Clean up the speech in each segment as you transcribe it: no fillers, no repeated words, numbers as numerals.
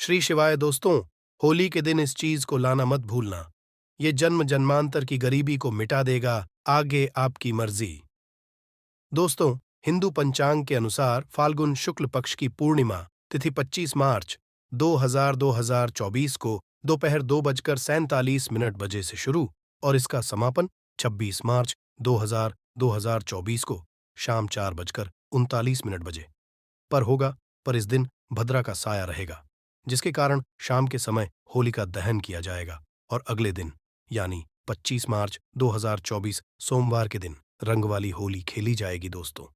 श्री शिवाय दोस्तों। होली के दिन इस चीज को लाना मत भूलना। ये जन्म जन्मांतर की गरीबी को मिटा देगा। आगे आपकी मर्जी। दोस्तों, हिंदू पंचांग के अनुसार फाल्गुन शुक्ल पक्ष की पूर्णिमा तिथि 25 मार्च 2024 को दोपहर 2:47 बजे से शुरू और इसका समापन 26 मार्च 2024 को शाम 4:39 बजे पर होगा। पर इस दिन भद्रा का साया रहेगा, जिसके कारण शाम के समय होलिका दहन किया जाएगा और अगले दिन यानी 25 मार्च 2024 सोमवार के दिन रंग वाली होली खेली जाएगी। दोस्तों,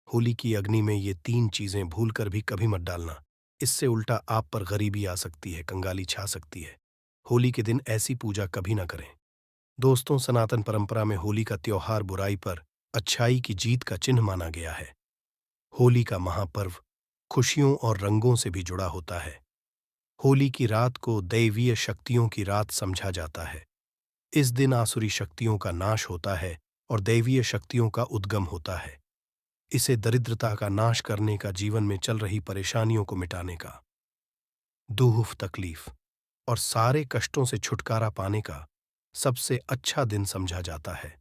होली की अग्नि में ये 3 चीजें भूलकर भी कभी मत डालना। इससे उल्टा आप पर गरीबी आ सकती है, कंगाली छा सकती है। होली के दिन ऐसी पूजा कभी ना करें। दोस्तों, सनातन परंपरा में होली का त्योहार बुराई पर अच्छाई की जीत का चिन्ह माना गया है। होली का महापर्व खुशियों और रंगों से भी जुड़ा होता है। होली की रात को दैवीय शक्तियों की रात समझा जाता है। इस दिन आसुरी शक्तियों का नाश होता है और दैवीय शक्तियों का उद्गम होता है। इसे दरिद्रता का नाश करने का, जीवन में चल रही परेशानियों को मिटाने का, दुख तकलीफ और सारे कष्टों से छुटकारा पाने का सबसे अच्छा दिन समझा जाता है।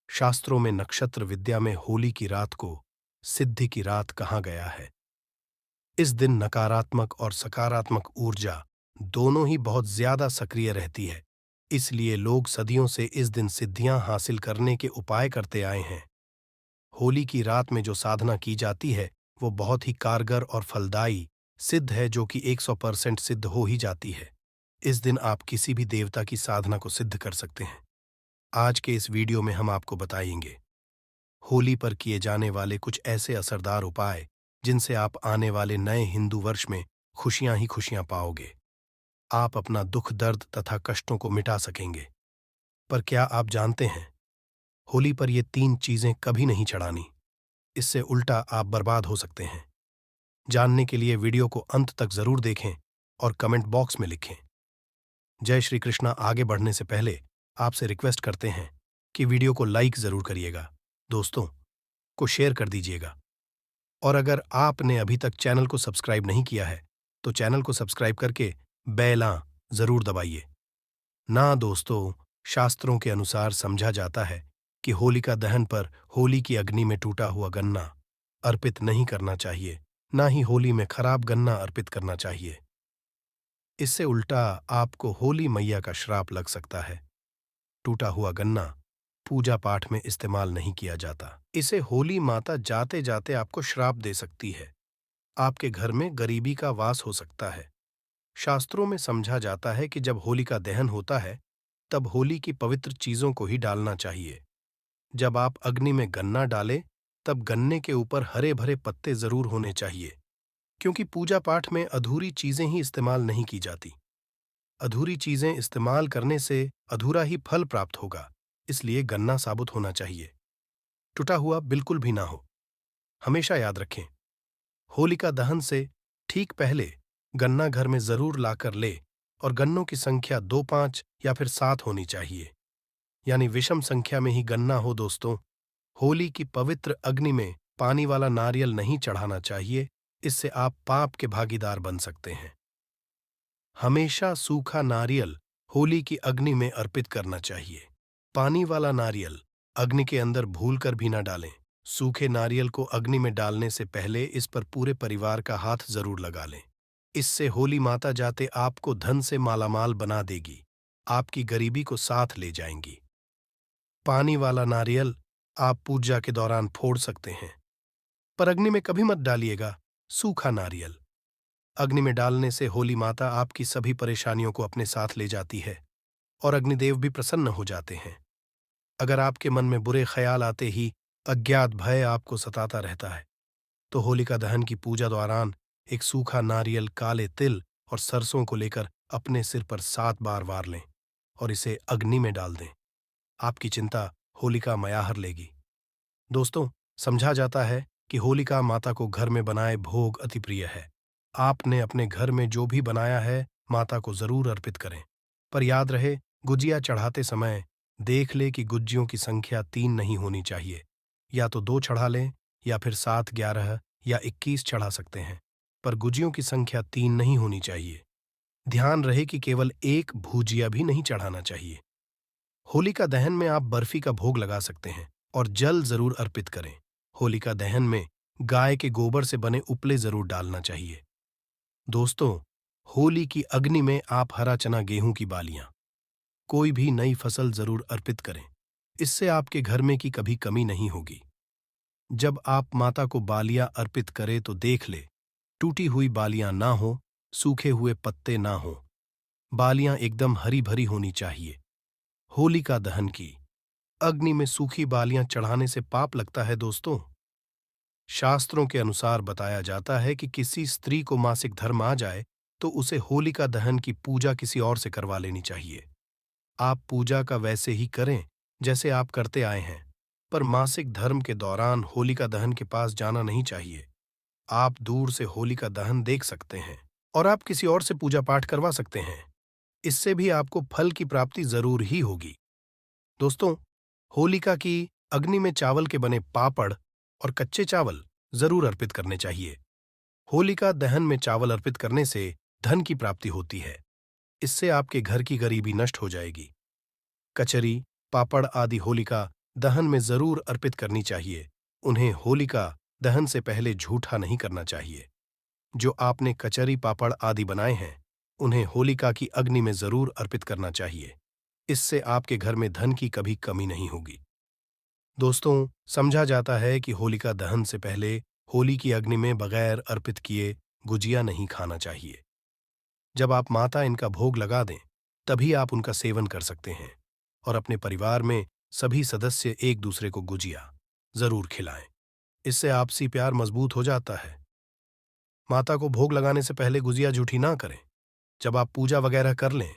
शास्त्रों में नक्षत्र विद्या में होली की रात को सिद्धि की रात कहा गया है। इस दिन नकारात्मक और सकारात्मक ऊर्जा दोनों ही बहुत ज्यादा सक्रिय रहती है। इसलिए लोग सदियों से इस दिन सिद्धियां हासिल करने के उपाय करते आए हैं। होली की रात में जो साधना की जाती है वो बहुत ही कारगर और फलदायी सिद्ध है, जो कि 100% सिद्ध हो ही जाती है। इस दिन आप किसी भी देवता की साधना को सिद्ध कर सकते हैं। आज के इस वीडियो में हम आपको बताएंगे होली पर किए जाने वाले कुछ ऐसे असरदार उपाय जिनसे आप आने वाले नए हिंदू वर्ष में खुशियां ही खुशियां पाओगे। आप अपना दुख दर्द तथा कष्टों को मिटा सकेंगे। पर क्या आप जानते हैं, होली पर ये 3 चीजें कभी नहीं चढ़ानी। इससे उल्टा आप बर्बाद हो सकते हैं। जानने के लिए वीडियो को अंत तक जरूर देखें और कमेंट बॉक्स में लिखें। जय श्री कृष्णा। आगे बढ़ने से पहले आपसे रिक्वेस्ट करते हैं कि वीडियो को लाइक जरूर करिएगा, दोस्तों को शेयर कर दीजिएगा, और अगर आपने अभी तक चैनल को सब्सक्राइब नहीं किया है तो चैनल को सब्सक्राइब करके बेल जरूर दबाइए ना। दोस्तों, शास्त्रों के अनुसार समझा जाता है कि होलिका दहन पर होली की अग्नि में टूटा हुआ गन्ना अर्पित नहीं करना चाहिए, ना ही होली में खराब गन्ना अर्पित करना चाहिए। इससे उल्टा आपको होली मैया का श्राप लग सकता है। टूटा हुआ गन्ना पूजा पाठ में इस्तेमाल नहीं किया जाता। इसे होली माता जाते जाते आपको श्राप दे सकती है। आपके घर में गरीबी का वास हो सकता है। शास्त्रों में समझा जाता है कि जब होली का दहन होता है तब होली की पवित्र चीजों को ही डालना चाहिए। जब आप अग्नि में गन्ना डालें तब गन्ने के ऊपर हरे भरे पत्ते जरूर होने चाहिए, क्योंकि पूजा पाठ में अधूरी चीजें ही इस्तेमाल नहीं की जाती। अधूरी चीजें इस्तेमाल करने से अधूरा ही फल प्राप्त होगा। इसलिए गन्ना साबुत होना चाहिए, टूटा हुआ बिल्कुल भी ना हो। हमेशा याद रखें, होलिका दहन से ठीक पहले गन्ना घर में जरूर लाकर ले और गन्नों की संख्या 2, 5 या फिर 7 होनी चाहिए, यानी विषम संख्या में ही गन्ना हो। दोस्तों, होली की पवित्र अग्नि में पानी वाला नारियल नहीं चढ़ाना चाहिए। इससे आप पाप के भागीदार बन सकते हैं। हमेशा सूखा नारियल होली की अग्नि में अर्पित करना चाहिए। पानी वाला नारियल अग्नि के अंदर भूलकर भी ना डालें। सूखे नारियल को अग्नि में डालने से पहले इस पर पूरे परिवार का हाथ जरूर लगा लें। इससे होली माता जाते आपको धन से मालामाल बना देगी, आपकी गरीबी को साथ ले जाएंगी। पानी वाला नारियल आप पूजा के दौरान फोड़ सकते हैं, पर अग्नि में कभी मत डालिएगा सूखा नारियल। अग्नि में डालने से होली माता आपकी सभी परेशानियों को अपने साथ ले जाती है और अग्निदेव भी प्रसन्न हो जाते हैं। अगर आपके मन में बुरे ख्याल आते ही अज्ञात भय आपको सताता रहता है तो होलिका दहन की पूजा दौरान एक सूखा नारियल, काले तिल और सरसों को लेकर अपने सिर पर 7 बार वार लें और इसे अग्नि में डाल दें। आपकी चिंता होलिका मयाहर लेगी। दोस्तों, समझा जाता है कि होलिका माता को घर में बनाए भोग अति प्रिय है। आपने अपने घर में जो भी बनाया है माता को जरूर अर्पित करें, पर याद रहे गुजिया चढ़ाते समय देख ले कि गुज्जियों की संख्या 3 नहीं होनी चाहिए। या तो 2 चढ़ा लें या फिर 7, 11 या 21 चढ़ा सकते हैं, पर गुजियों की संख्या 3 नहीं होनी चाहिए। ध्यान रहे कि केवल एक भुजिया भी नहीं चढ़ाना चाहिए। होलिका दहन में आप बर्फी का भोग लगा सकते हैं और जल जरूर अर्पित करें। होलिका दहन में गाय के गोबर से बने उपले जरूर डालना चाहिए। दोस्तों, होली की अग्नि में आप हरा चना, गेहूं की बालियां, कोई भी नई फसल जरूर अर्पित करें। इससे आपके घर में की कभी कमी नहीं होगी। जब आप माता को बालियां अर्पित करें तो देख ले, टूटी हुई बालियां ना हो, सूखे हुए पत्ते ना हो, बालियां एकदम हरी भरी होनी चाहिए। होलिका दहन की अग्नि में सूखी बालियां चढ़ाने से पाप लगता है दोस्तों। शास्त्रों के अनुसार बताया जाता है कि किसी स्त्री को मासिक धर्म आ जाए तो उसे होलिका दहन की पूजा किसी और से करवा लेनी चाहिए। आप पूजा का वैसे ही करें जैसे आप करते आए हैं, पर मासिक धर्म के दौरान होलिका दहन के पास जाना नहीं चाहिए। आप दूर से होलिका दहन देख सकते हैं और आप किसी और से पूजा पाठ करवा सकते हैं। इससे भी आपको फल की प्राप्ति जरूर ही होगी। दोस्तों, होलिका की अग्नि में चावल के बने पापड़ और कच्चे चावल जरूर अर्पित करने चाहिए। होलिका दहन में चावल अर्पित करने से धन की प्राप्ति होती है। इससे आपके घर की गरीबी नष्ट हो जाएगी। कचरी, पापड़ आदि होलिका दहन में जरूर अर्पित करनी चाहिए। उन्हें होलिका दहन से पहले झूठा नहीं करना चाहिए। जो आपने कचरी, पापड़ आदि बनाए हैं, उन्हें होलिका की अग्नि में जरूर अर्पित करना चाहिए। इससे आपके घर में धन की कभी कमी नहीं होगी। दोस्तों, समझा जाता है कि होलिका दहन से पहले होली की अग्नि में बगैर अर्पित किए गुजिया नहीं खाना चाहिए। जब आप माता इनका भोग लगा दें, तभी आप उनका सेवन कर सकते हैं और अपने परिवार में सभी सदस्य एक दूसरे को गुजिया जरूर खिलाएं। इससे आपसी प्यार मजबूत हो जाता है। माता को भोग लगाने से पहले गुजिया जूठी ना करें। जब आप पूजा वगैरह कर लें,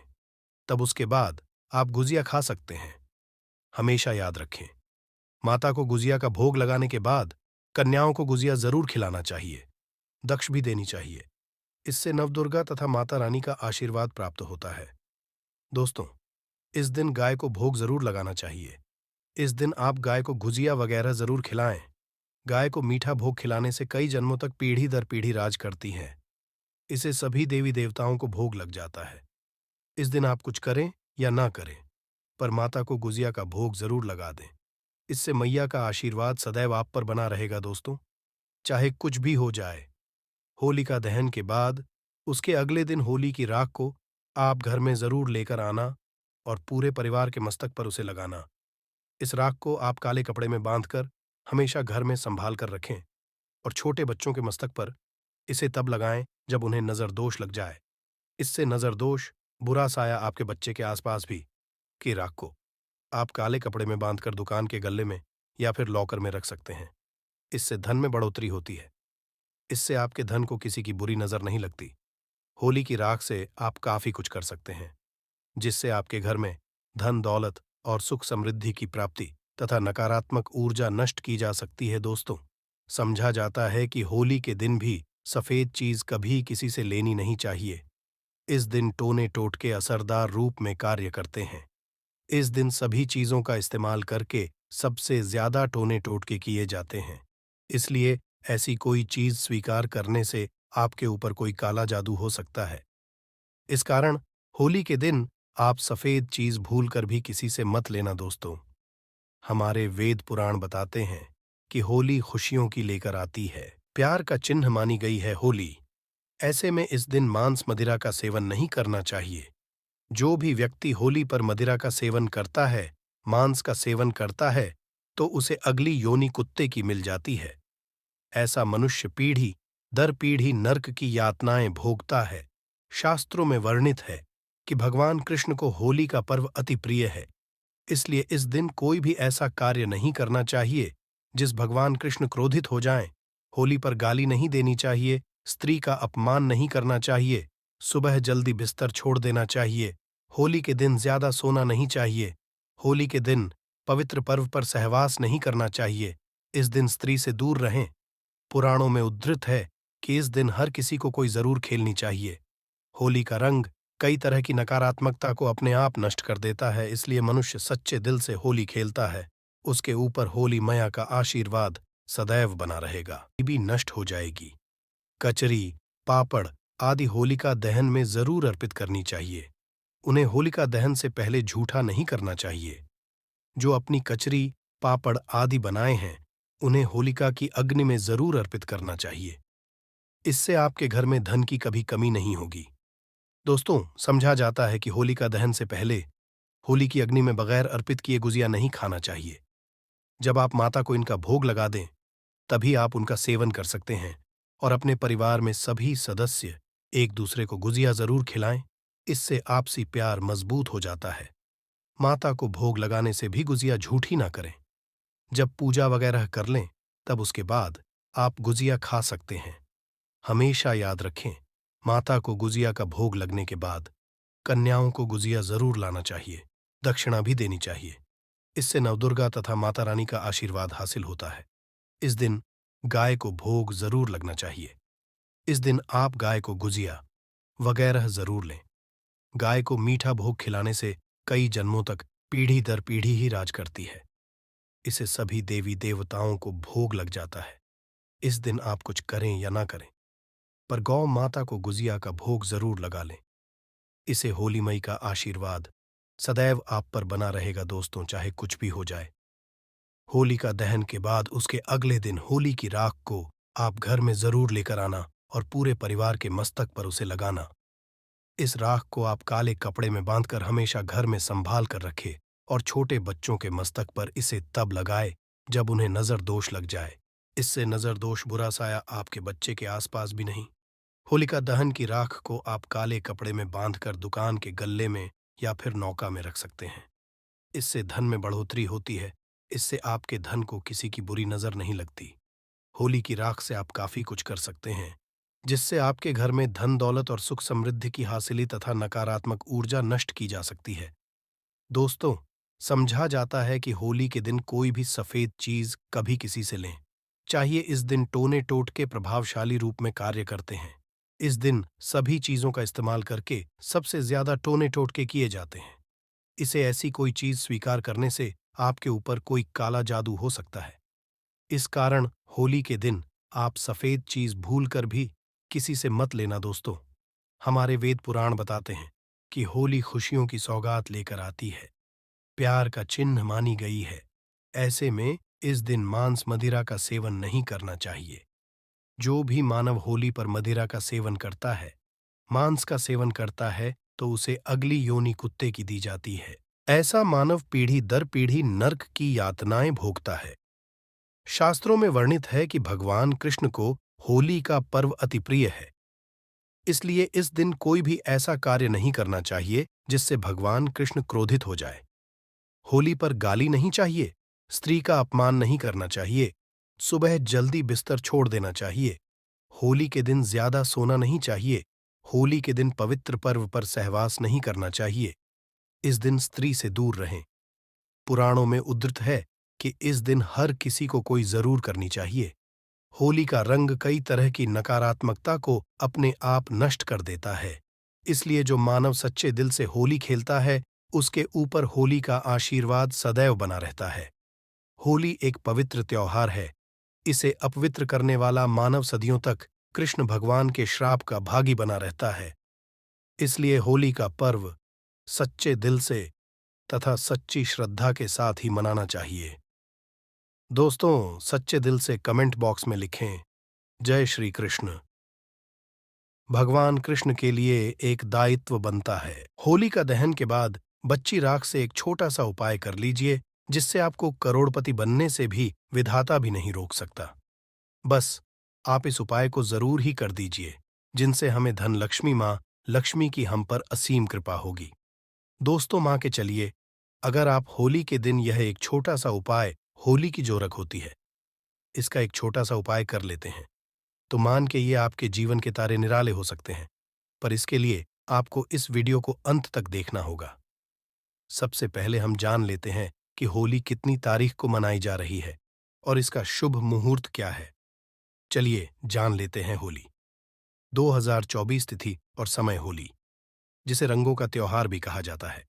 तब उसके बाद आप गुजिया खा सकते हैं। हमेशा याद रखें, माता को गुजिया का भोग लगाने के बाद कन्याओं को गुजिया जरूर खिलाना चाहिए, दक्ष भी देनी चाहिए। इससे नवदुर्गा तथा माता रानी का आशीर्वाद प्राप्त होता है। दोस्तों, इस दिन गाय को भोग जरूर लगाना चाहिए। इस दिन आप गाय को गुजिया वगैरह जरूर खिलाएं। गाय को मीठा भोग खिलाने से कई जन्मों तक पीढ़ी दर पीढ़ी राज करती है। इसे सभी देवी देवताओं को भोग लग जाता है। इस दिन आप कुछ करें या ना करें, पर माता को गुजिया का भोग जरूर लगा दें। इससे मैया का आशीर्वाद सदैव आप पर बना रहेगा। दोस्तों, चाहे कुछ भी हो जाए, होलिका दहन के बाद उसके अगले दिन होली की राख को आप घर में जरूर लेकर आना और पूरे परिवार के मस्तक पर उसे लगाना। इस राख को आप काले कपड़े में बांधकर हमेशा घर में संभाल कर रखें और छोटे बच्चों के मस्तक पर इसे तब लगाएं जब उन्हें नजर दोष लग जाए। इससे नजर दोष, बुरा साया आपके बच्चे के आसपास भी की राख को आप काले कपड़े में बांधकर दुकान के गल्ले में या फिर लॉकर में रख सकते हैं। इससे धन में बढ़ोतरी होती है। इससे आपके धन को किसी की बुरी नजर नहीं लगती। होली की राख से आप काफी कुछ कर सकते हैं, जिससे आपके घर में धन, दौलत और सुख समृद्धि की प्राप्ति तथा नकारात्मक ऊर्जा नष्ट की जा सकती है। दोस्तों, समझा जाता है कि होली के दिन भी सफेद चीज कभी किसी से लेनी नहीं चाहिए। इस दिन टोने टोटके असरदार रूप में कार्य करते हैं। इस दिन सभी चीजों का इस्तेमाल करके सबसे ज्यादा टोने टोटके किए जाते हैं। इसलिए ऐसी कोई चीज स्वीकार करने से आपके ऊपर कोई काला जादू हो सकता है। इस कारण होली के दिन आप सफेद चीज भूलकर भी किसी से मत लेना। दोस्तों, हमारे वेद पुराण बताते हैं कि होली खुशियों की लेकर आती है, प्यार का चिन्ह मानी गई है होली। ऐसे में इस दिन मांस मदिरा का सेवन नहीं करना चाहिए। जो भी व्यक्ति होली पर मदिरा का सेवन करता है, मांस का सेवन करता है, तो उसे अगली योनि कुत्ते की मिल जाती है। ऐसा मनुष्य पीढ़ी दर पीढ़ी नर्क की यातनाएं भोगता है। शास्त्रों में वर्णित है कि भगवान कृष्ण को होली का पर्व अति प्रिय है। इसलिए इस दिन कोई भी ऐसा कार्य नहीं करना चाहिए जिस भगवान कृष्ण क्रोधित हो जाएं। होली पर गाली नहीं देनी चाहिए, स्त्री का अपमान नहीं करना चाहिए, सुबह जल्दी बिस्तर छोड़ देना चाहिए, होली के दिन ज्यादा सोना नहीं चाहिए, होली के दिन पवित्र पर्व पर सहवास नहीं करना चाहिए, इस दिन स्त्री से दूर रहें। पुराणों में उद्धृत है कि इस दिन हर किसी को कोई जरूर खेलनी चाहिए। होली का रंग कई तरह की नकारात्मकता को अपने आप नष्ट कर देता है। इसलिए मनुष्य सच्चे दिल से होली खेलता है, उसके ऊपर होली मैया का आशीर्वाद सदैव बना रहेगा, भी नष्ट हो जाएगी। कचरी, पापड़ आदि होलिका दहन में जरूर अर्पित करनी चाहिए। उन्हें होलिका दहन से पहले झूठा नहीं करना चाहिए। जो अपनी कचरी, पापड़ आदि बनाए हैं, उन्हें होलिका की अग्नि में जरूर अर्पित करना चाहिए। इससे आपके घर में धन की कभी कमी नहीं होगी। दोस्तों, समझा जाता है कि होलिका दहन से पहले होली की अग्नि में बगैर अर्पित किए गुजिया नहीं खाना चाहिए। जब आप माता को इनका भोग लगा दें, तभी आप उनका सेवन कर सकते हैं और अपने परिवार में सभी सदस्य एक दूसरे को गुजिया जरूर खिलाएं। इससे आपसी प्यार मजबूत हो जाता है। माता को भोग लगाने से भी गुजिया झूठी ना करें। जब पूजा वगैरह कर लें, तब उसके बाद आप गुजिया खा सकते हैं। हमेशा याद रखें, माता को गुजिया का भोग लगने के बाद कन्याओं को गुजिया जरूर लाना चाहिए, दक्षिणा भी देनी चाहिए। इससे नवदुर्गा तथा माता रानी का आशीर्वाद हासिल होता है। इस दिन गाय को भोग जरूर लगना चाहिए। इस दिन आप गाय को गुजिया वगैरह जरूर लें। गाय को मीठा भोग खिलाने से कई जन्मों तक पीढ़ी दर पीढ़ी ही राज करती है। इसे सभी देवी देवताओं को भोग लग जाता है। इस दिन आप कुछ करें या ना करें, पर गौ माता को गुजिया का भोग जरूर लगा लें। इसे होली मई का आशीर्वाद सदैव आप पर बना रहेगा दोस्तों, चाहे कुछ भी हो जाए। होलिका दहन के बाद उसके अगले दिन होली की राख को आप घर में जरूर लेकर आना और पूरे परिवार के मस्तक पर उसे लगाना। इस राख को आप काले कपड़े में बांधकर हमेशा घर में संभाल कर रखें और छोटे बच्चों के मस्तक पर इसे तब लगाए जब उन्हें नजर दोष लग जाए। इससे नजर दोष बुरा साया आपके बच्चे के आसपास भी नहीं। होलिका दहन की राख को आप काले कपड़े में बांधकर दुकान के गल्ले में या फिर नौका में रख सकते हैं। इससे धन में बढ़ोतरी होती है। इससे आपके धन को किसी की बुरी नजर नहीं लगती। होली की राख से आप काफी कुछ कर सकते हैं, जिससे आपके घर में धन दौलत और सुख समृद्धि की हासिली तथा नकारात्मक ऊर्जा नष्ट की जा सकती है। दोस्तों, समझा जाता है कि होली के दिन कोई भी सफेद चीज कभी किसी से लें, चाहिए इस दिन टोने टोटके प्रभावशाली रूप में कार्य करते हैं। इस दिन सभी चीजों का इस्तेमाल करके सबसे ज्यादा टोने टोटके किए जाते हैं। इसे ऐसी कोई चीज स्वीकार करने से आपके ऊपर कोई काला जादू हो सकता है। इस कारण होली के दिन आप सफेद चीज भूलकर भी किसी से मत लेना दोस्तों। हमारे वेद पुराण बताते हैं कि होली खुशियों की सौगात लेकर आती है, प्यार का चिन्ह मानी गई है। ऐसे में इस दिन मांस मदिरा का सेवन नहीं करना चाहिए। जो भी मानव होली पर मदिरा का सेवन करता है, मांस का सेवन करता है, तो उसे अगली योनि कुत्ते की दी जाती है। ऐसा मानव पीढ़ी दर पीढ़ी नर्क की यातनाएं भोगता है। शास्त्रों में वर्णित है कि भगवान कृष्ण को होली का पर्व अति प्रिय है। इसलिए इस दिन कोई भी ऐसा कार्य नहीं करना चाहिए जिससे भगवान कृष्ण क्रोधित हो जाए। होली पर गाली नहीं चाहिए, स्त्री का अपमान नहीं करना चाहिए, सुबह जल्दी बिस्तर छोड़ देना चाहिए। होली के दिन ज्यादा सोना नहीं चाहिए। होली के दिन पवित्र पर्व पर सहवास नहीं करना चाहिए। इस दिन स्त्री से दूर रहें। पुराणों में उद्धृत है कि इस दिन हर किसी को कोई जरूर करनी चाहिए। होली का रंग कई तरह की नकारात्मकता को अपने आप नष्ट कर देता है। इसलिए जो मानव सच्चे दिल से होली खेलता है, उसके ऊपर होली का आशीर्वाद सदैव बना रहता है। होली एक पवित्र त्योहार है। इसे अपवित्र करने वाला मानव सदियों तक कृष्ण भगवान के श्राप का भागी बना रहता है। इसलिए होली का पर्व सच्चे दिल से तथा सच्ची श्रद्धा के साथ ही मनाना चाहिए। दोस्तों, सच्चे दिल से कमेंट बॉक्स में लिखें, जय श्री कृष्ण। भगवान कृष्ण के लिए एक दायित्व बनता है। होली का दहन के बाद बच्ची राख से एक छोटा सा उपाय कर लीजिए, जिससे आपको करोड़पति बनने से भी विधाता भी नहीं रोक सकता। बस आप इस उपाय को जरूर ही कर दीजिए, जिनसे हमें धन लक्ष्मी माँ लक्ष्मी की हम पर असीम कृपा होगी। दोस्तों, माँ के चलिए, अगर आप होली के दिन यह एक छोटा सा उपाय, होली की जोरक होती है, इसका एक छोटा सा उपाय कर लेते हैं, तो मान के ये आपके जीवन के तारे निराले हो सकते हैं। पर इसके लिए आपको इस वीडियो को अंत तक देखना होगा। सबसे पहले हम जान लेते हैं कि होली कितनी तारीख को मनाई जा रही है और इसका शुभ मुहूर्त क्या है। चलिए जान लेते हैं होली। 2024 तिथि और समय होली, जिसे रंगों का त्योहार भी कहा जाता है,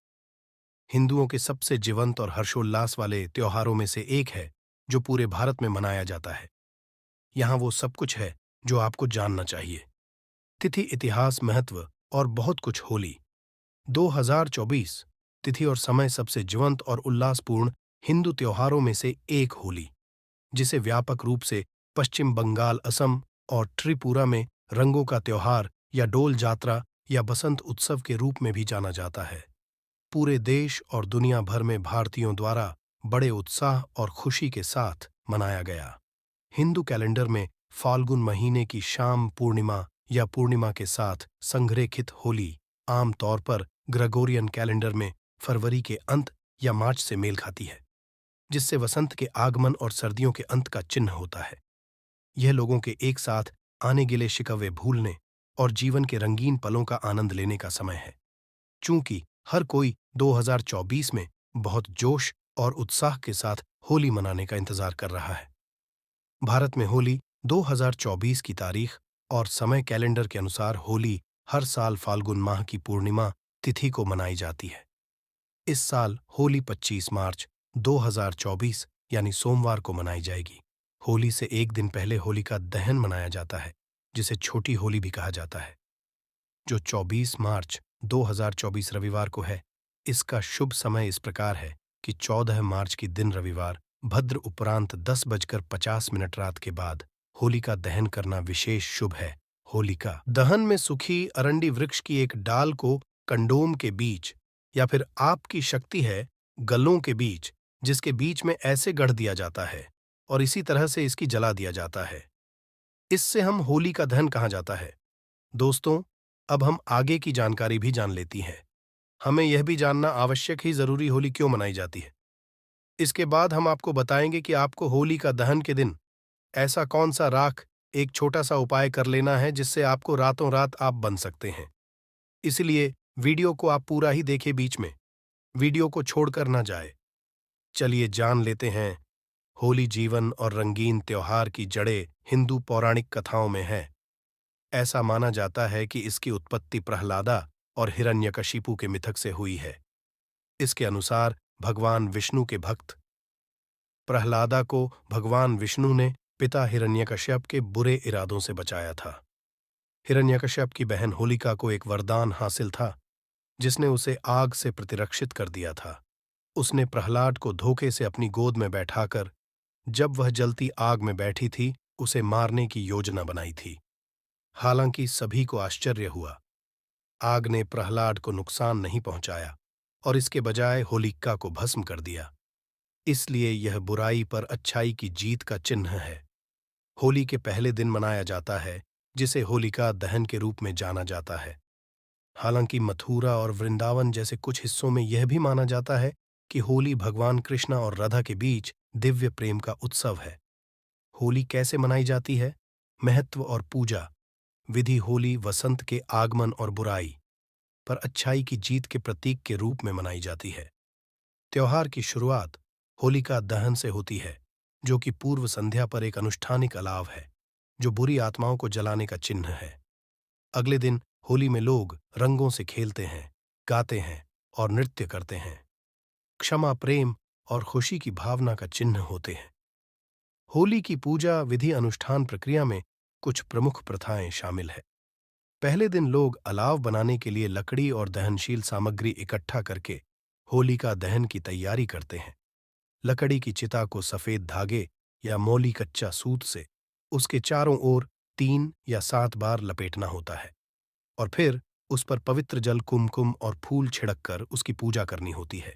हिंदुओं के सबसे जीवंत और हर्षोल्लास वाले त्योहारों में से एक है, जो पूरे भारत में मनाया जाता है। यहाँ वो सब कुछ है जो आपको जानना चाहिए। तिथि, इतिहास, महत्व और बहुत कुछ। होली 2024 तिथि और समय सबसे जीवंत और उल्लासपूर्ण हिंदू त्योहारों में से एक। होली, जिसे व्यापक रूप से पश्चिम बंगाल, असम और त्रिपुरा में रंगों का त्योहार या डोल जात्रा या बसंत उत्सव के रूप में भी जाना जाता है, पूरे देश और दुनिया भर में भारतीयों द्वारा बड़े उत्साह और खुशी के साथ मनाया गया। हिंदू कैलेंडर में फाल्गुन महीने की शाम पूर्णिमा या पूर्णिमा के साथ संरेखित होली आम तौर पर ग्रेगोरियन कैलेंडर में फरवरी के अंत या मार्च से मेल खाती है, जिससे वसंत के आगमन और सर्दियों के अंत का चिन्ह होता है। यह लोगों के एक साथ आने गिले शिकवे भूलने और जीवन के रंगीन पलों का आनंद लेने का समय है। चूंकि हर कोई 2024 में बहुत जोश और उत्साह के साथ होली मनाने का इंतजार कर रहा है। भारत में होली 2024 की तारीख और समय कैलेंडर के अनुसार होली हर साल फाल्गुन माह की पूर्णिमा तिथि को मनाई जाती है। इस साल होली 25 मार्च 2024 यानी सोमवार को मनाई जाएगी। होली से एक दिन पहले होलिका दहन मनाया जाता है, जिसे छोटी होली भी कहा जाता है, जो 24 मार्च 2024 रविवार को है। इसका शुभ समय इस प्रकार है कि 14 मार्च की दिन रविवार भद्र उपरांत 10:50 रात के बाद होलिका दहन करना विशेष शुभ है। होलिका दहन में सूखी अरंडी वृक्ष की एक डाल को कंडोम के बीच या फिर आपकी शक्ति है गलों के बीच, जिसके बीच में ऐसे गढ़ दिया जाता है और इसी तरह से इसकी जला दिया जाता है। इससे हम होली का दहन कहा जाता है। दोस्तों, अब हम आगे की जानकारी भी जान लेती हैं। हमें यह भी जानना आवश्यक ही जरूरी होली क्यों मनाई जाती है। इसके बाद हम आपको बताएंगे कि आपको होली का दहन के दिन ऐसा कौन सा राख एक छोटा सा उपाय कर लेना है जिससे आपको रातों रात आप बन सकते हैं। इसलिए वीडियो को आप पूरा ही देखें, बीच में वीडियो को छोड़कर ना जाए। चलिए जान लेते हैं। होली जीवन और रंगीन त्योहार की जड़ें हिंदू पौराणिक कथाओं में है। ऐसा माना जाता है कि इसकी उत्पत्ति प्रहलादा और हिरण्यकशिपु के मिथक से हुई है। इसके अनुसार भगवान विष्णु के भक्त प्रहलादा को भगवान विष्णु ने पिता हिरण्यकश्यप के बुरे इरादों से बचाया था। हिरण्यकश्यप की बहन होलिका को एक वरदान हासिल था, जिसने उसे आग से प्रतिरक्षित कर दिया था। उसने प्रहलाद को धोखे से अपनी गोद में बैठाकर, जब वह जलती आग में बैठी थी, उसे मारने की योजना बनाई थी। हालांकि सभी को आश्चर्य हुआ। आग ने प्रहलाद को नुकसान नहीं पहुंचाया और इसके बजाय होलिका को भस्म कर दिया। इसलिए यह बुराई पर अच्छाई की जीत का चिन्ह है। होली के पहले दिन मनाया जाता है, जिसे होलिका दहन के रूप में जाना जाता है। हालांकि मथुरा और वृंदावन जैसे कुछ हिस्सों में यह भी माना जाता है कि होली भगवान कृष्ण और राधा के बीच दिव्य प्रेम का उत्सव है। होली कैसे मनाई जाती है? महत्व और पूजा विधि। होली वसंत के आगमन और बुराई पर अच्छाई की जीत के प्रतीक के रूप में मनाई जाती है। त्योहार की शुरुआत होलिका दहन से होती है, जो कि पूर्व संध्या पर एक अनुष्ठानिक अलाव है, जो बुरी आत्माओं को जलाने का चिन्ह है। अगले दिन होली में लोग रंगों से खेलते हैं, गाते हैं और नृत्य करते हैं। क्षमा, प्रेम और खुशी की भावना का चिन्ह होते हैं। होली की पूजा विधि अनुष्ठान प्रक्रिया में कुछ प्रमुख प्रथाएं शामिल है। पहले दिन लोग अलाव बनाने के लिए लकड़ी और दहनशील सामग्री इकट्ठा करके होलिका दहन की तैयारी करते हैं। लकड़ी की चिता को सफेद धागे या मौली कच्चा सूत से उसके चारों ओर 3 या 7 बार लपेटना होता है और फिर उस पर पवित्र जल, कुमकुम और फूल छिड़क कर उसकी पूजा करनी होती है।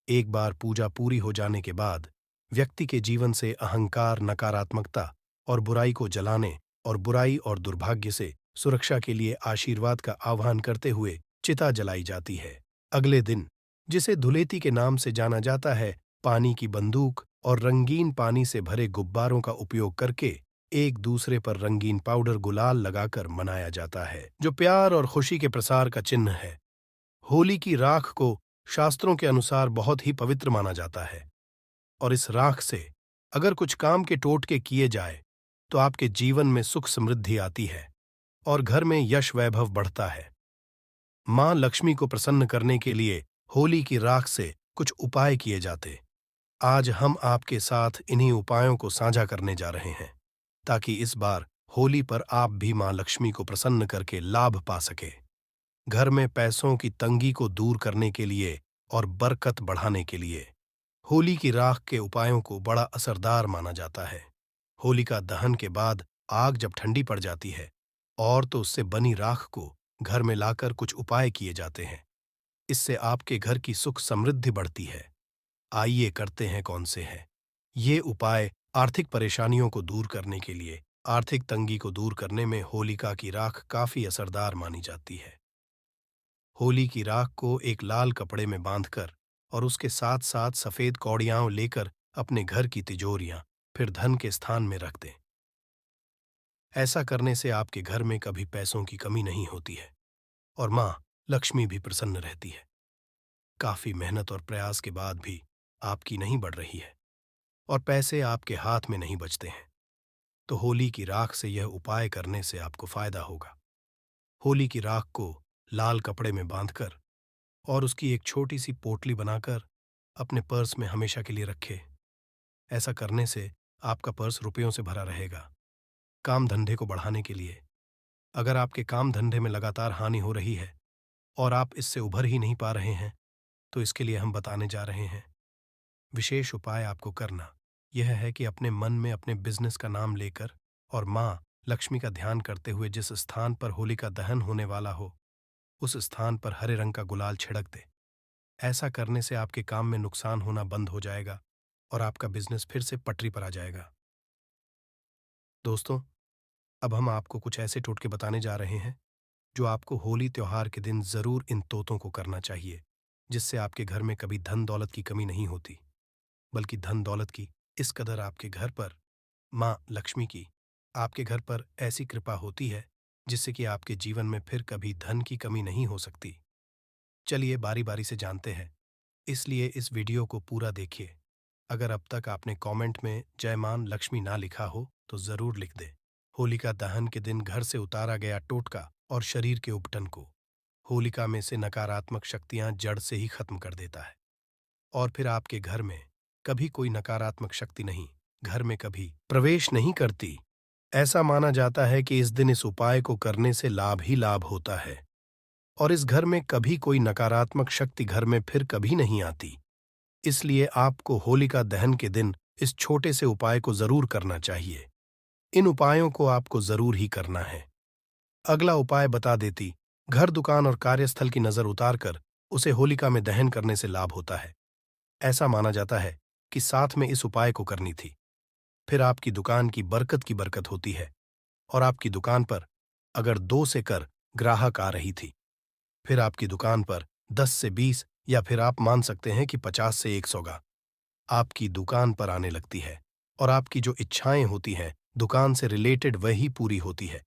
एक बार पूजा पूरी हो जाने के बाद व्यक्ति के जीवन से अहंकार, नकारात्मकता और बुराई को जलाने और बुराई और दुर्भाग्य से सुरक्षा के लिए आशीर्वाद का आह्वान करते हुए चिता जलाई जाती है। अगले दिन, जिसे धुलेती के नाम से जाना जाता है, पानी की बंदूक और रंगीन पानी से भरे गुब्बारों का उपयोग करके एक दूसरे पर रंगीन पाउडर, गुलाल लगाकर मनाया जाता है, जो प्यार और खुशी के प्रसार का चिन्ह है। होली की राख को शास्त्रों के अनुसार बहुत ही पवित्र माना जाता है और इस राख से अगर कुछ काम के टोटके किए जाए तो आपके जीवन में सुख समृद्धि आती है और घर में यश वैभव बढ़ता है। मां लक्ष्मी को प्रसन्न करने के लिए होली की राख से कुछ उपाय किए जाते। आज हम आपके साथ इन्हीं उपायों को साझा करने जा रहे हैं, ताकि इस बार होली पर आप भी मां लक्ष्मी को प्रसन्न करके लाभ पा सके। घर में पैसों की तंगी को दूर करने के लिए और बरकत बढ़ाने के लिए होली की राख के उपायों को बड़ा असरदार माना जाता है। होलिका दहन के बाद आग जब ठंडी पड़ जाती है और तो उससे बनी राख को घर में लाकर कुछ उपाय किए जाते हैं। इससे आपके घर की सुख समृद्धि बढ़ती है। आइए करते हैं कौन से हैं ये उपाय। आर्थिक परेशानियों को दूर करने के लिए, आर्थिक तंगी को दूर करने में होलिका की राख काफी असरदार मानी जाती है। होली की राख को एक लाल कपड़े में बांधकर और उसके साथ साथ सफेद कौड़ियां लेकर अपने घर की तिजोरियां फिर धन के स्थान में रख दें। ऐसा करने से आपके घर में कभी पैसों की कमी नहीं होती है और मां लक्ष्मी भी प्रसन्न रहती है। काफी मेहनत और प्रयास के बाद भी आपकी नहीं बढ़ रही है और पैसे आपके हाथ में नहीं बचते हैं, तो होली की राख से यह उपाय करने से आपको फायदा होगा। होली की राख को लाल कपड़े में बांधकर और उसकी एक छोटी सी पोटली बनाकर अपने पर्स में हमेशा के लिए रखें। ऐसा करने से आपका पर्स रुपयों से भरा रहेगा। काम धंधे को बढ़ाने के लिए, अगर आपके काम धंधे में लगातार हानि हो रही है और आप इससे उभर ही नहीं पा रहे हैं, तो इसके लिए हम बताने जा रहे हैं। विशेष उपाय आपको करना यह है कि अपने मन में अपने बिजनेस का नाम लेकर और मां लक्ष्मी का ध्यान करते हुए जिस स्थान पर होलिका दहन होने वाला हो उस स्थान पर हरे रंग का गुलाल छिड़क दे। ऐसा करने से आपके काम में नुकसान होना बंद हो जाएगा और आपका बिजनेस फिर से पटरी पर आ जाएगा। दोस्तों, अब हम आपको कुछ ऐसे टोटके बताने जा रहे हैं जो आपको होली त्योहार के दिन जरूर इन तोतों को करना चाहिए, जिससे आपके घर में कभी धन दौलत की कमी नहीं होती, बल्कि धन दौलत की इस कदर आपके घर पर मां लक्ष्मी की आपके घर पर ऐसी कृपा होती है जिससे कि आपके जीवन में फिर कभी धन की कमी नहीं हो सकती। चलिए बारी बारी से जानते हैं, इसलिए इस वीडियो को पूरा देखिए। अगर अब तक आपने कमेंट में जय मान लक्ष्मी ना लिखा हो तो जरूर लिख दे। होलिका दहन के दिन घर से उतारा गया टोटका और शरीर के उपटन को होलिका में से नकारात्मक शक्तियां जड़ से ही खत्म कर देता है और फिर आपके घर में कभी कोई नकारात्मक शक्ति नहीं घर में कभी प्रवेश नहीं करती। ऐसा माना जाता है कि इस दिन इस उपाय को करने से लाभ ही लाभ होता है और इस घर में कभी कोई नकारात्मक शक्ति घर में फिर कभी नहीं आती। इसलिए आपको होलिका दहन के दिन इस छोटे से उपाय को जरूर करना चाहिए। इन उपायों को आपको जरूर ही करना है। अगला उपाय बता देती, घर दुकान और कार्यस्थल की नजर उतारकर उसे होलिका में दहन करने से लाभ होता है। ऐसा माना जाता है कि साथ में इस उपाय को करनी थी, फिर आपकी दुकान की बरकत होती है और आपकी दुकान पर अगर 2 से कर ग्राहक आ रही थी, फिर आपकी दुकान पर 10 से 20 या फिर आप मान सकते हैं कि 50 से 100 आपकी दुकान पर आने लगती है और आपकी जो इच्छाएं होती हैं दुकान से रिलेटेड वही पूरी होती है।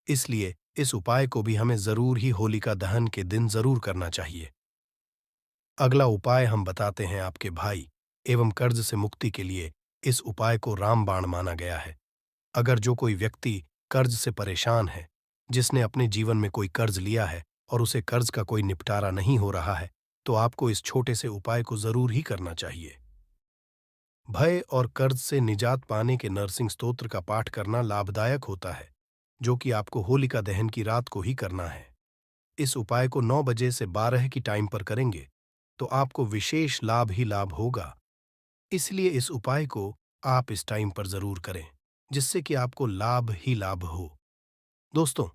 इसलिए इस उपाय को भी हमें जरूर ही होलिका दहन के दिन जरूर करना चाहिए। अगला उपाय हम बताते हैं आपके भाई एवं कर्ज से मुक्ति के लिए। इस उपाय को रामबाण माना गया है। अगर जो कोई व्यक्ति कर्ज से परेशान है, जिसने अपने जीवन में कोई कर्ज लिया है और उसे कर्ज का कोई निपटारा नहीं हो रहा है, तो आपको इस छोटे से उपाय को जरूर ही करना चाहिए। भय और कर्ज से निजात पाने के नरसिंह स्तोत्र का पाठ करना लाभदायक होता है, जो कि आपको होलिका दहन की रात को ही करना है। इस उपाय को 9 बजे से 12 की टाइम पर करेंगे तो आपको विशेष लाभ ही लाभ होगा। इसलिए इस उपाय को आप इस टाइम पर जरूर करें, जिससे कि आपको लाभ ही लाभ हो। दोस्तों,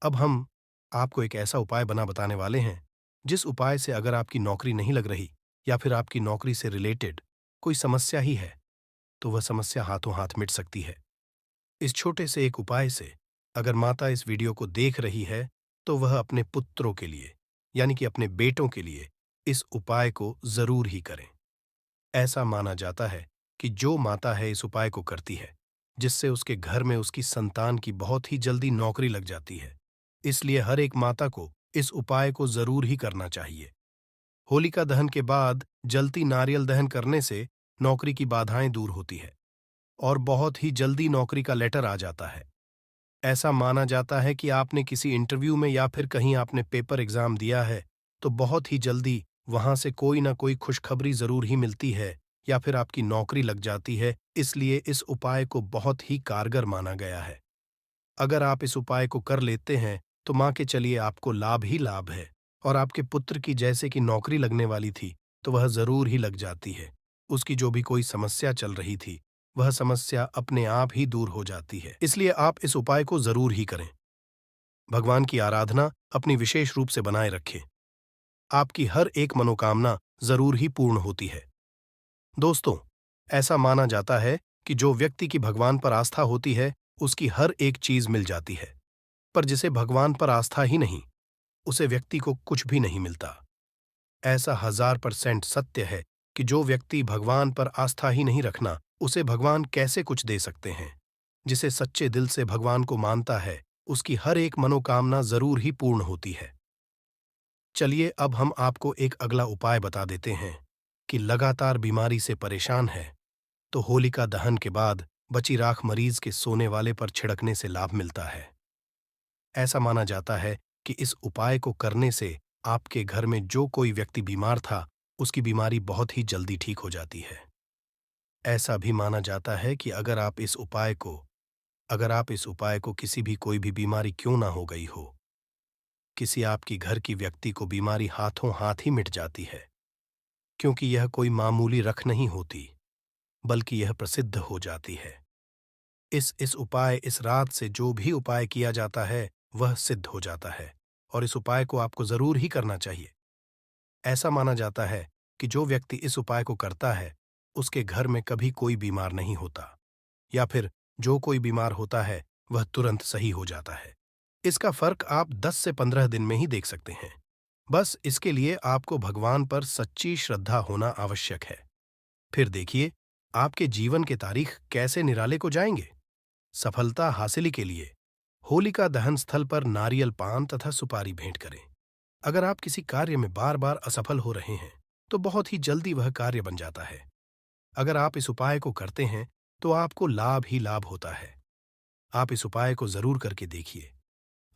अब हम आपको एक ऐसा उपाय बताने वाले हैं जिस उपाय से अगर आपकी नौकरी नहीं लग रही या फिर आपकी नौकरी से रिलेटेड कोई समस्या ही है, तो वह समस्या हाथों हाथ मिट सकती है। इस छोटे से एक उपाय से अगर माता इस वीडियो को देख रही है तो वह अपने पुत्रों के लिए यानी कि अपने बेटों के लिए इस उपाय को जरूर ही करें। ऐसा माना जाता है कि जो माता है इस उपाय को करती है, जिससे उसके घर में उसकी संतान की बहुत ही जल्दी नौकरी लग जाती है। इसलिए हर एक माता को इस उपाय को जरूर ही करना चाहिए। होलिका दहन के बाद जलती नारियल दहन करने से नौकरी की बाधाएं दूर होती है और बहुत ही जल्दी नौकरी का लेटर आ जाता है। ऐसा माना जाता है कि आपने किसी इंटरव्यू में या फिर कहीं आपने पेपर एग्जाम दिया है तो बहुत ही जल्दी वहां से कोई ना कोई खुशखबरी जरूर ही मिलती है या फिर आपकी नौकरी लग जाती है। इसलिए इस उपाय को बहुत ही कारगर माना गया है। अगर आप इस उपाय को कर लेते हैं तो मान के चलिए आपको लाभ ही लाभ है, और आपके पुत्र की जैसे कि नौकरी लगने वाली थी तो वह जरूर ही लग जाती है। उसकी जो भी कोई समस्या चल रही थी वह समस्या अपने आप ही दूर हो जाती है। इसलिए आप इस उपाय को जरूर ही करें। भगवान की आराधना अपनी विशेष रूप से बनाए रखें। आपकी हर एक मनोकामना जरूर ही पूर्ण होती है। दोस्तों, ऐसा माना जाता है कि जो व्यक्ति की भगवान पर आस्था होती है उसकी हर एक चीज मिल जाती है, पर जिसे भगवान पर आस्था ही नहीं, उसे व्यक्ति को कुछ भी नहीं मिलता। ऐसा 1000% सत्य है कि जो व्यक्ति भगवान पर आस्था ही नहीं रखना, उसे भगवान कैसे कुछ दे सकते हैं। जिसे सच्चे दिल से भगवान को मानता है उसकी हर एक मनोकामना जरूर ही पूर्ण होती है। चलिए अब हम आपको एक अगला उपाय बता देते हैं कि लगातार बीमारी से परेशान है तो होलिका दहन के बाद बची राख मरीज के सोने वाले पर छिड़कने से लाभ मिलता है। ऐसा माना जाता है कि इस उपाय को करने से आपके घर में जो कोई व्यक्ति बीमार था उसकी बीमारी बहुत ही जल्दी ठीक हो जाती है। ऐसा भी माना जाता है कि अगर आप इस उपाय को किसी भी कोई भी बीमारी क्यों ना हो गई हो, किसी आपकी घर की व्यक्ति को बीमारी हाथों हाथ ही मिट जाती है, क्योंकि यह कोई मामूली रख नहीं होती, बल्कि यह प्रसिद्ध हो जाती है। इस रात से जो भी उपाय किया जाता है वह सिद्ध हो जाता है, और इस उपाय को आपको जरूर ही करना चाहिए। ऐसा माना जाता है कि जो व्यक्ति इस उपाय को करता है उसके घर में कभी कोई बीमार नहीं होता, या फिर जो कोई बीमार होता है वह तुरंत सही हो जाता है। इसका फर्क आप 10 से 15 दिन में ही देख सकते हैं। बस इसके लिए आपको भगवान पर सच्ची श्रद्धा होना आवश्यक है। फिर देखिए आपके जीवन के तारीख कैसे निराले को जाएंगे। सफलता हासिल के लिए होलिका दहन स्थल पर नारियल पान तथा सुपारी भेंट करें। अगर आप किसी कार्य में बार बार असफल हो रहे हैं तो बहुत ही जल्दी वह कार्य बन जाता है। अगर आप इस उपाय को करते हैं तो आपको लाभ ही लाभ होता है। आप इस उपाय को जरूर करके देखिए,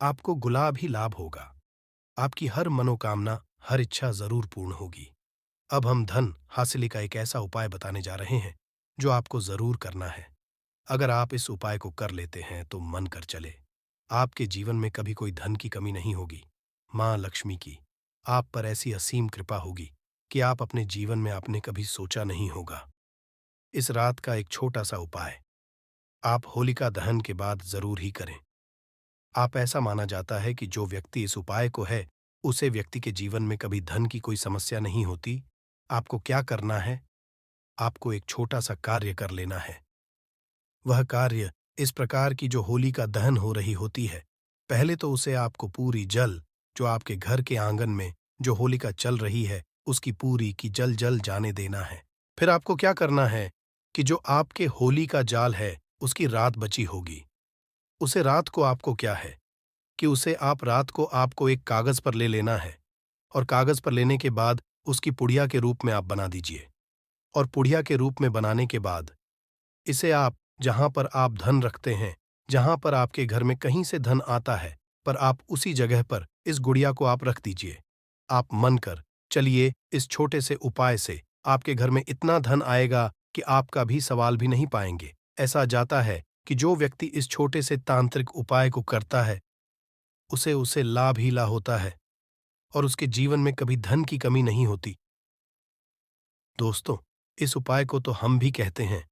आपको गुलाब ही लाभ होगा। आपकी हर मनोकामना, हर इच्छा जरूर पूर्ण होगी। अब हम धन हासिल का एक ऐसा उपाय बताने जा रहे हैं जो आपको जरूर करना है। अगर आप इस उपाय को कर लेते हैं तो मन कर चले, आपके जीवन में कभी कोई धन की कमी नहीं होगी। मां लक्ष्मी की आप पर ऐसी असीम कृपा होगी कि आप अपने जीवन में आपने कभी सोचा नहीं होगा। इस रात का एक छोटा सा उपाय आप होलिका दहन के बाद जरूर ही करें। आप ऐसा माना जाता है कि जो व्यक्ति इस उपाय को है उसे व्यक्ति के जीवन में कभी धन की कोई समस्या नहीं होती। आपको क्या करना है, आपको एक छोटा सा कार्य कर लेना है। वह कार्य इस प्रकार की जो होलिका दहन हो रही होती है, पहले तो उसे आपको पूरी जल जो आपके घर के आंगन में जो होलिका चल रही है उसकी पूरी की जल जल जाने देना है। फिर आपको क्या करना है कि जो आपके होली का जाल है उसकी रात बची होगी, उसे रात को आपको क्या है कि उसे आप रात को आपको एक कागज पर ले लेना है, और कागज पर लेने के बाद उसकी पुड़िया के रूप में आप बना दीजिए। और पुड़िया के रूप में बनाने के बाद इसे आप जहां पर आप धन रखते हैं, जहां पर आपके घर में कहीं से धन आता है, पर आप उसी जगह पर इस गुड़िया को आप रख दीजिए। आप मन कर चलिए, इस छोटे से उपाय से आपके घर में इतना धन आएगा कि आपका भी सवाल भी नहीं पाएंगे। ऐसा जाता है कि जो व्यक्ति इस छोटे से तांत्रिक उपाय को करता है उसे उसे लाभ ही लाभ होता है, और उसके जीवन में कभी धन की कमी नहीं होती। दोस्तों, इस उपाय को तो हम भी कहते हैं,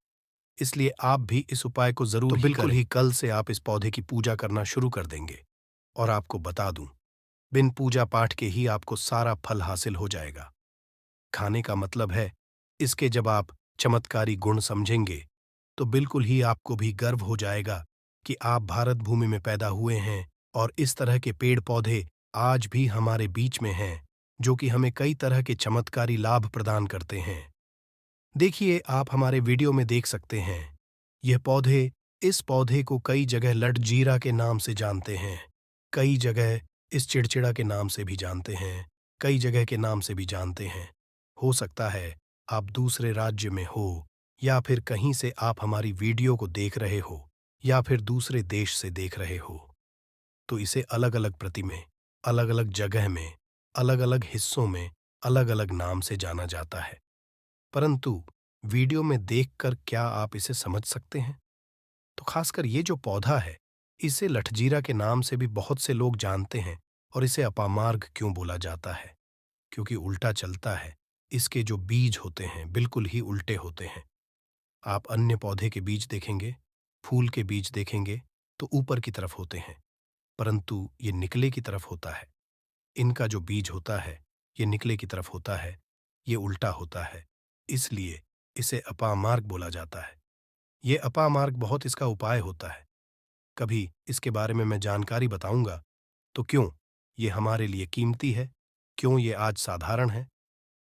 इसलिए आप भी इस उपाय को जरूर तो बिल्कुल ही कल से आप इस पौधे की पूजा करना शुरू कर देंगे। और आपको बता दूं, बिन पूजा पाठ के ही आपको सारा फल हासिल हो जाएगा। खाने का मतलब है, इसके जब आप चमत्कारी गुण समझेंगे तो बिल्कुल ही आपको भी गर्व हो जाएगा कि आप भारत भूमि में पैदा हुए हैं, और इस तरह के पेड़ पौधे आज भी हमारे बीच में हैं जो कि हमें कई तरह के चमत्कारी लाभ प्रदान करते हैं। देखिए, आप हमारे वीडियो में देख सकते हैं, इस पौधे को कई जगह लटजीरा के नाम से जानते हैं, कई जगह इस चिड़चिड़ा के नाम से भी जानते हैं, कई जगह के नाम से भी जानते हैं। हो सकता है आप दूसरे राज्य में हो, या फिर कहीं से आप हमारी वीडियो को देख रहे हो, या फिर दूसरे देश से देख रहे हो, तो इसे अलग अलग प्रति में, अलग अलग जगह में, अलग अलग हिस्सों में अलग अलग नाम से जाना जाता है। परंतु वीडियो में देखकर क्या आप इसे समझ सकते हैं? तो खासकर ये जो पौधा है, इसे लठजीरा के नाम से भी बहुत से लोग जानते हैं। और इसे अपामार्ग क्यों बोला जाता है? क्योंकि उल्टा चलता है। इसके जो बीज होते हैं बिल्कुल ही उल्टे होते हैं। आप अन्य पौधे के बीज देखेंगे, फूल के बीज देखेंगे तो ऊपर की तरफ होते हैं, परंतु ये निकले की तरफ होता है। इनका जो बीज होता है ये निकले की तरफ होता है, ये उल्टा होता है। इसलिए इसे अपामार्ग बोला जाता है। ये अपामार्ग बहुत इसका उपाय होता है। कभी इसके बारे में मैं जानकारी बताऊंगा। तो क्यों ये हमारे लिए कीमती है, क्यों ये आज साधारण है,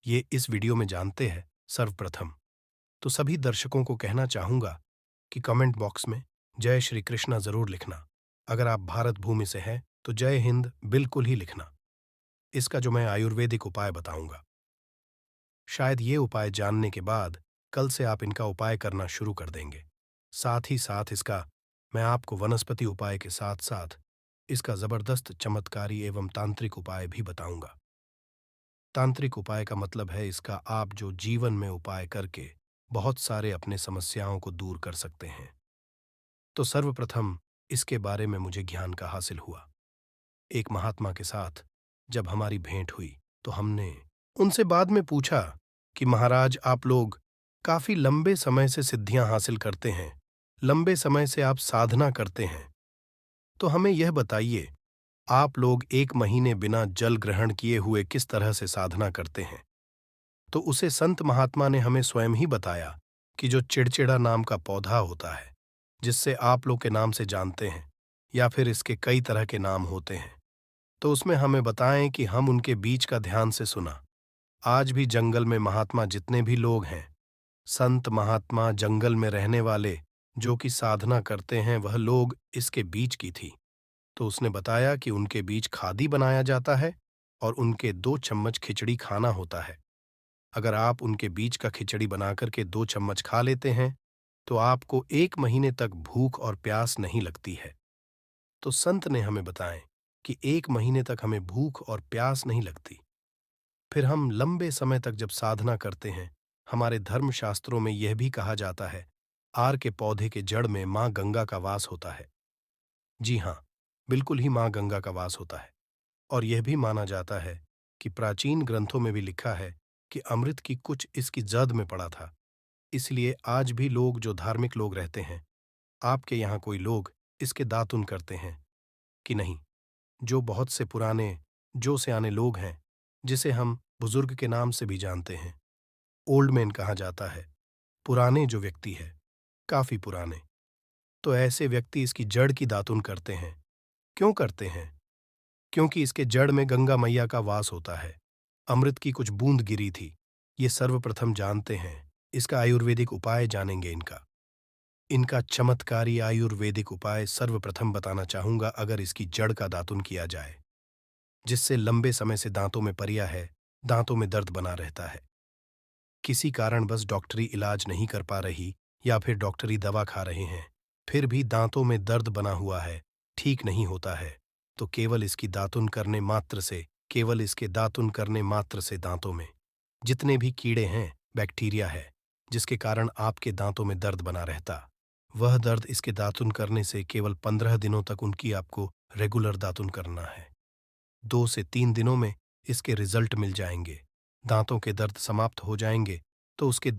ये इस वीडियो में जानते हैं। सर्वप्रथम तो सभी दर्शकों को कहना चाहूंगा कि कमेंट बॉक्स में जय श्री कृष्णा जरूर लिखना। अगर आप भारत भूमि से हैं तो जय हिंद बिल्कुल ही लिखना। इसका जो मैं आयुर्वेदिक उपाय बताऊंगा, शायद ये उपाय जानने के बाद कल से आप इनका उपाय करना शुरू कर देंगे। साथ ही साथ इसका मैं आपको वनस्पति उपाय के साथ साथ इसका जबरदस्त चमत्कारी एवं तांत्रिक उपाय भी बताऊंगा। तांत्रिक उपाय का मतलब है इसका आप जो जीवन में उपाय करके बहुत सारे अपने समस्याओं को दूर कर सकते हैं। तो सर्वप्रथम इसके बारे में मुझे ज्ञान का हासिल हुआ। एक महात्मा के साथ जब हमारी भेंट हुई तो हमने उनसे बाद में पूछा कि महाराज, आप लोग काफी लंबे समय से सिद्धियां हासिल करते हैं, लंबे समय से आप साधना करते हैं, तो हमें यह बताइए, आप लोग 1 महीने बिना जल ग्रहण किए हुए किस तरह से साधना करते हैं? तो उसे संत महात्मा ने हमें स्वयं ही बताया कि जो चिड़चिड़ा नाम का पौधा होता है, जिससे आप लोग के नाम से जानते हैं, या फिर इसके कई तरह के नाम होते हैं, तो उसमें हमें बताएं कि हम उनके बीच का ध्यान से सुना। आज भी जंगल में महात्मा जितने भी लोग हैं, संत महात्मा जंगल में रहने वाले जो कि साधना करते हैं, वह लोग इसके बीज की थी। तो उसने बताया कि उनके बीज खादी बनाया जाता है और उनके 2 चम्मच खिचड़ी खाना होता है। अगर आप उनके बीज का खिचड़ी बनाकर के 2 चम्मच खा लेते हैं तो आपको 1 महीने तक भूख और प्यास नहीं लगती है। तो संत ने हमें बताएं कि 1 महीने तक हमें भूख और प्यास नहीं लगती। फिर हम लंबे समय तक जब साधना करते हैं, हमारे धर्मशास्त्रों में यह भी कहा जाता है, आर के पौधे के जड़ में माँ गंगा का वास होता है। जी हाँ, बिल्कुल ही माँ गंगा का वास होता है। और यह भी माना जाता है कि प्राचीन ग्रंथों में भी लिखा है कि अमृत की कुछ इसकी जद में पड़ा था। इसलिए आज भी लोग जो धार्मिक लोग रहते हैं, आपके यहाँ कोई लोग इसके दातुन करते हैं कि नहीं? जो बहुत से पुराने जो सयाने लोग हैं, जिसे हम बुजुर्ग के नाम से भी जानते हैं, ओल्ड मैन कहा जाता है, पुराने जो व्यक्ति है, काफी पुराने, तो ऐसे व्यक्ति इसकी जड़ की दातुन करते हैं। क्यों करते हैं? क्योंकि इसके जड़ में गंगा मैया का वास होता है। अमृत की कुछ बूंद गिरी थी। ये सर्वप्रथम जानते हैं। इसका आयुर्वेदिक उपाय जानेंगे। इनका चमत्कारी आयुर्वेदिक उपाय सर्वप्रथम बताना चाहूंगा। अगर इसकी जड़ का दातुन किया जाए, जिससे लंबे समय से दांतों में परिया है, दांतों में दर्द बना रहता है, किसी कारण बस डॉक्टरी इलाज नहीं कर पा रही या फिर डॉक्टरी दवा खा रहे हैं, फिर भी दांतों में दर्द बना हुआ है, ठीक नहीं होता है, तो केवल इसकी दातुन करने मात्र से, केवल इसके दातुन करने मात्र से दांतों में जितने भी कीड़े हैं, बैक्टीरिया है, जिसके कारण आपके दांतों में दर्द बना रहता, वह दर्द इसके दातुन करने से केवल 15 दिनों तक उनकी आपको रेगुलर दातुन करना है। 2 से 3 दिनों में इसके रिजल्ट मिल जाएंगे, दांतों के दर्द समाप्त हो जाएंगे। तो उसके